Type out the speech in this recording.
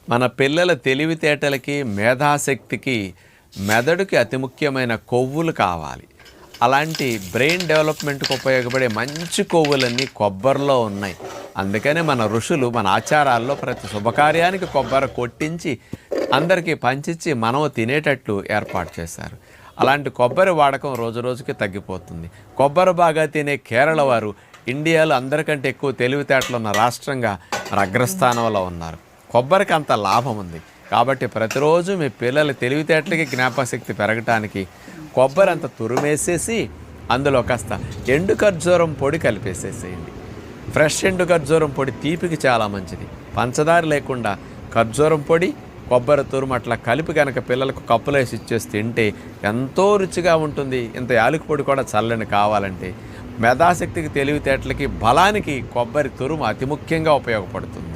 మన పిల్లల తెలివితేటలకి, మేధాశక్తికి, మెదడుకి అతి ముఖ్యమైన కొవ్వులు కావాలి. అలాంటి బ్రెయిన్ డెవలప్మెంట్‌కి ఉపయోగపడే మంచి కొవ్వులన్నీ కొబ్బరిలో ఉన్నాయి. అందుకనే మన ఋషులు మన ఆచారాల్లో ప్రతి శుభకార్యానికి కొబ్బరి కొట్టించి అందరికీ పంచిచ్చి మనం తినేటట్లు ఏర్పాటు చేశారు. అలాంటి కొబ్బరి వాడకం రోజురోజుకి తగ్గిపోతుంది. కొబ్బరి బాగా తినే కేరళ వారు ఇండియాలో అందరికంటే ఎక్కువ తెలివితేటలు ఉన్న రాష్ట్రంగా మన అగ్రస్థానంలో ఉన్నారు. కొబ్బరికి అంత లాభం ఉంది. కాబట్టి ప్రతిరోజు మీ పిల్లల తెలివితేటలకి జ్ఞాపకశక్తి పెరగటానికి కొబ్బరి అంత తురిమేసేసి అందులో కాస్త ఎండు ఖర్జూరం పొడి కలిపేసేసేయండి. ఫ్రెష్ ఎండు ఖర్జూరం పొడి తీపికి చాలా మంచిది. పంచదార లేకుండా ఖర్జూరం పొడి, కొబ్బరి తురుము అట్లా కలిపి కనుక పిల్లలకు కప్పులో వేసి ఇచ్చేసి తింటే ఎంతో రుచిగా ఉంటుంది. ఇంత యాలక పొడి కూడా చల్లని కావాలంటే. మేధాశక్తికి, తెలివితేటలకి, బలానికి కొబ్బరి తురుము అతి ముఖ్యంగా ఉపయోగపడుతుంది.